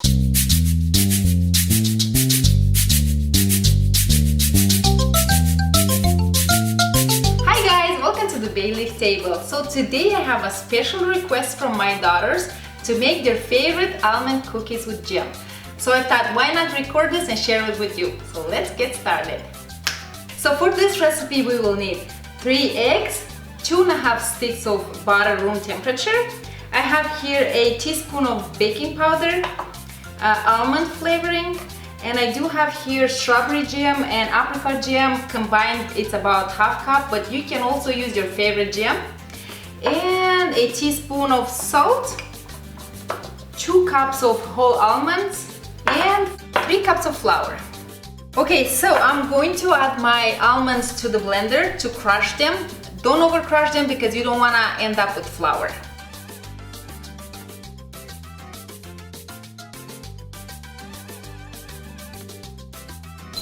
Hi guys, welcome to the Bay Leaf table. So today I have a special request from my daughters to make their favorite almond cookies with jam. So I thought, why not record this and share it with you? So let's get started. So for this recipe we will need 3 eggs, 2.5 sticks of butter room temperature. I have here a teaspoon of baking powder, almond flavoring, and I do have here strawberry jam and apricot jam combined. It's about 1/2 cup, but you can also use your favorite jam. And a teaspoon of salt, 2 cups of whole almonds, and 3 cups of flour. Okay, so I'm going to add my almonds to the blender to crush them. Don't over crush them because you don't want to end up with flour.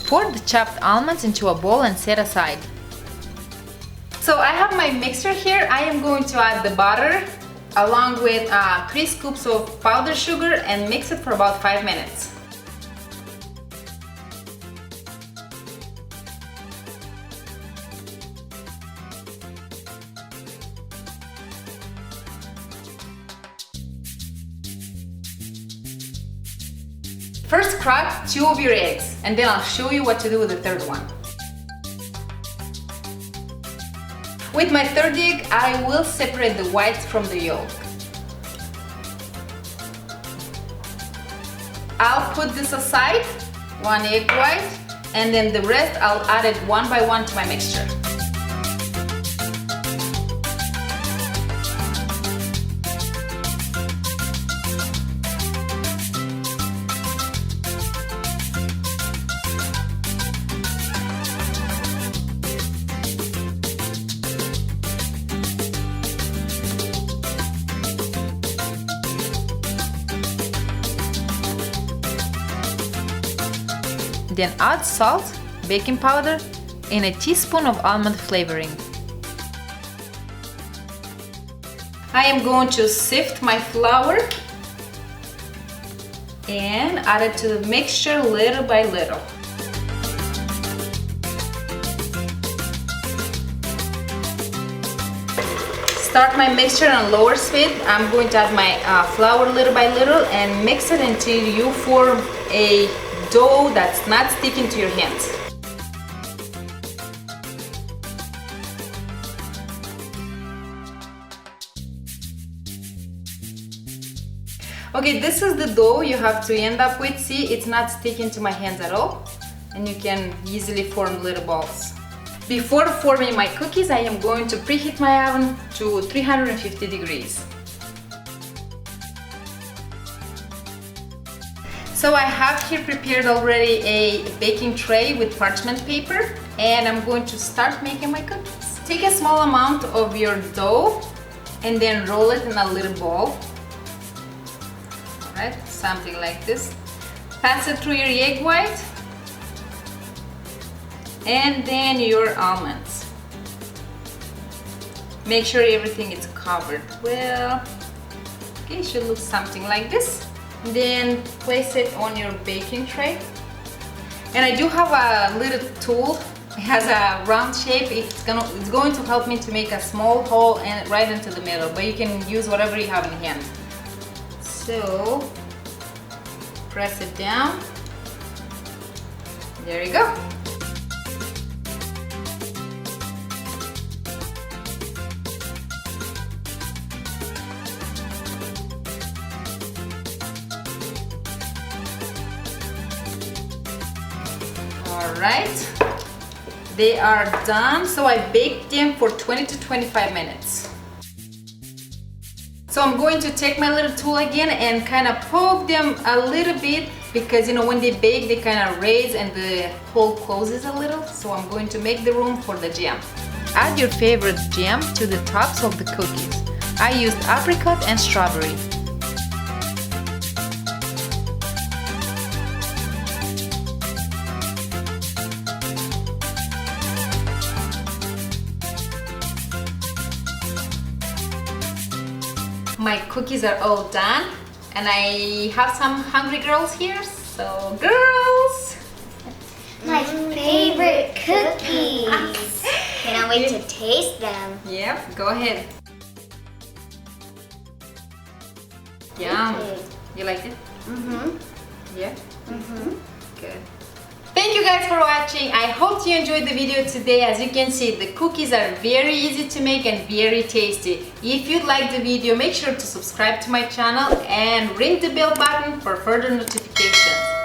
Pour the chopped almonds into a bowl and set aside. So I have my mixture here. I am going to add the butter along with 3 scoops of powdered sugar and mix it for about 5 minutes. First crack 2 of your eggs, and then I'll show you what to do with the third one. With my third egg, I will separate the whites from the yolk. I'll put this aside, 1 egg white, and then the rest I'll add it one by one to my mixture. Then add salt, baking powder, and a teaspoon of almond flavoring. I am going to sift my flour and add it to the mixture little by little. Start my mixture on lower speed. I'm going to add my flour little by little and mix it until you form a dough that's not sticking to your hands. Okay, this is the dough you have to end up with. See, it's not sticking to my hands at all, and you can easily form little balls. Before forming my cookies, I am going to preheat my oven to 350 degrees. So I have here prepared already a baking tray with parchment paper, and I'm going to start making my cookies. Take a small amount of your dough and then roll it in a little ball. Alright, something like this. Pass it through your egg white and then your almonds. Make sure everything is covered well. Okay, it should look something like this. Then place it on your baking tray. And I do have a little tool. It has a round shape. It's going to help me to make a small hole and right into the middle, but you can use whatever you have in hand. So press it down. There you go. Alright, they are done. So I baked them for 20 to 25 minutes. So I'm going to take my little tool again and kind of poke them a little bit, because you know when they bake they kind of raise and the hole closes a little. So I'm going to make the room for the jam. Add your favorite jam to the tops of the cookies. I used apricot and strawberry. My cookies are all done. And I have some hungry girls here, so girls! My favorite cookies. Cannot wait to taste them. Yep, go ahead. Yum. You like it? Mm-hmm. Yeah? Mm-hmm. Good. Thank you guys for watching. I hope you enjoyed the video today. As you can see, the cookies are very easy to make and very tasty. If you liked the video, make sure to subscribe to my channel and ring the bell button for further notifications.